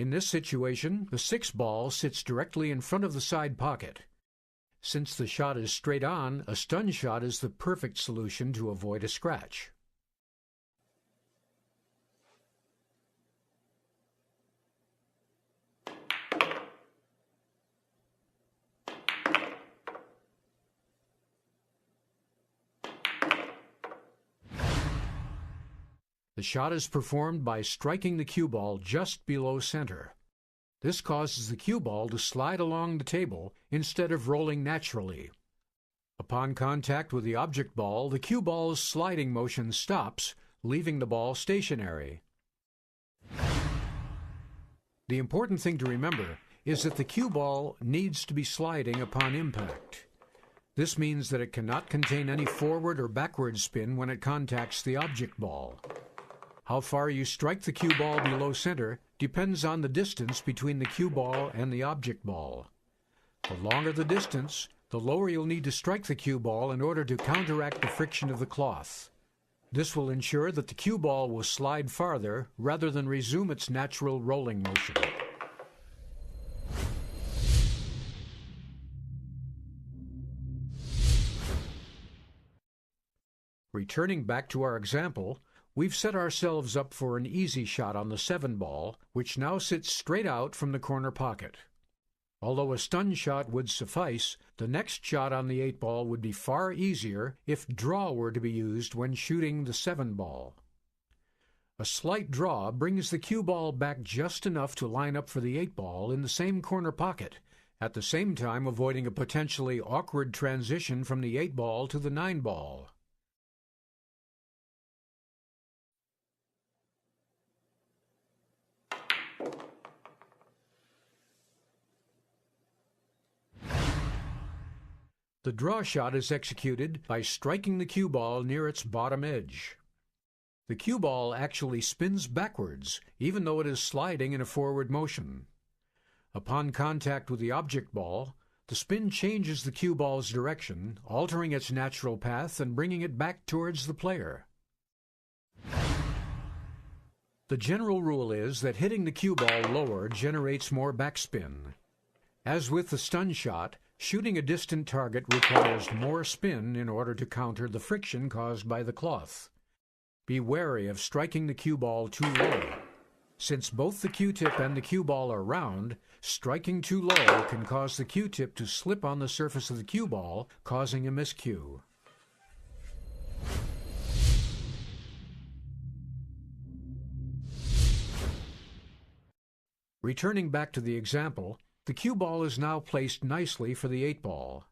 In this situation, the 6 ball sits directly in front of the side pocket. Since the shot is straight on, a stun shot is the perfect solution to avoid a scratch. The shot is performed by striking the cue ball just below center. This causes the cue ball to slide along the table instead of rolling naturally. Upon contact with the object ball, the cue ball's sliding motion stops, leaving the ball stationary. The important thing to remember is that the cue ball needs to be sliding upon impact. This means that it cannot contain any forward or backward spin when it contacts the object ball. How far you strike the cue ball below center depends on the distance between the cue ball and the object ball. The longer the distance, the lower you'll need to strike the cue ball in order to counteract the friction of the cloth. This will ensure that the cue ball will slide farther rather than resume its natural rolling motion. Returning back to our example, we've set ourselves up for an easy shot on the 7 ball, which now sits straight out from the corner pocket. Although a stun shot would suffice, the next shot on the 8 ball would be far easier if draw were to be used when shooting the 7 ball. A slight draw brings the cue ball back just enough to line up for the 8 ball in the same corner pocket, at the same time avoiding a potentially awkward transition from the 8 ball to the 9 ball. The draw shot is executed by striking the cue ball near its bottom edge. The cue ball actually spins backwards, even though it is sliding in a forward motion. Upon contact with the object ball, the spin changes the cue ball's direction, altering its natural path and bringing it back towards the player. The general rule is that hitting the cue ball lower generates more backspin. As with the stun shot, shooting a distant target requires more spin in order to counter the friction caused by the cloth. Be wary of striking the cue ball too low. Since both the Q-tip and the cue ball are round, striking too low can cause the Q-tip to slip on the surface of the cue ball, causing a miscue. Returning back to the example, the cue ball is now placed nicely for the 8 ball.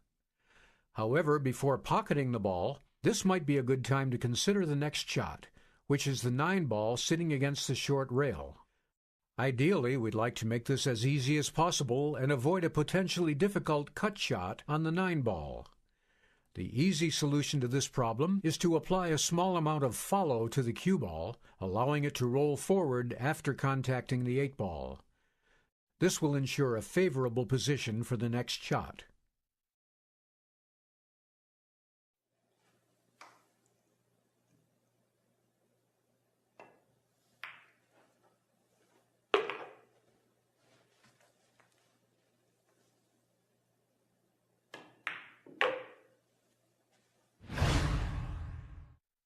However, before pocketing the ball, this might be a good time to consider the next shot, which is the 9 ball sitting against the short rail. Ideally, we'd like to make this as easy as possible and avoid a potentially difficult cut shot on the 9 ball. The easy solution to this problem is to apply a small amount of follow to the cue ball, allowing it to roll forward after contacting the 8 ball. This will ensure a favorable position for the next shot.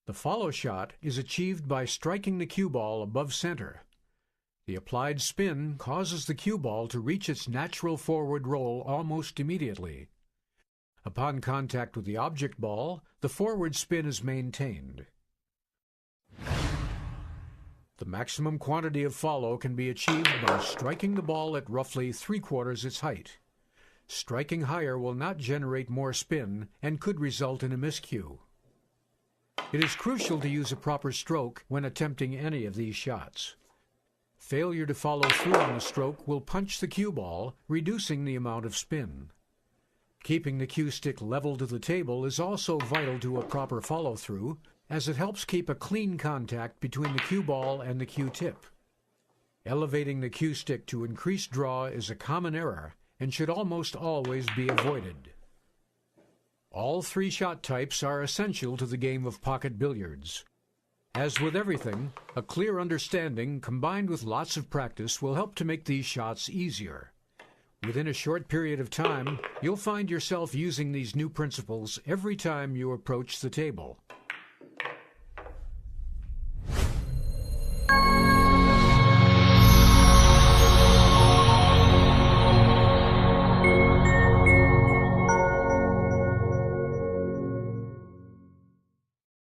The follow shot is achieved by striking the cue ball above center. The applied spin causes the cue ball to reach its natural forward roll almost immediately. Upon contact with the object ball, the forward spin is maintained. The maximum quantity of follow can be achieved by striking the ball at roughly 3/4 its height. Striking higher will not generate more spin and could result in a miscue. It is crucial to use a proper stroke when attempting any of these shots. Failure to follow through on the stroke will punch the cue ball, reducing the amount of spin. Keeping the cue stick level to the table is also vital to a proper follow-through, as it helps keep a clean contact between the cue ball and the cue tip. Elevating the cue stick to increase draw is a common error and should almost always be avoided. All 3 shot types are essential to the game of pocket billiards. As with everything, a clear understanding combined with lots of practice will help to make these shots easier. Within a short period of time, you'll find yourself using these new principles every time you approach the table.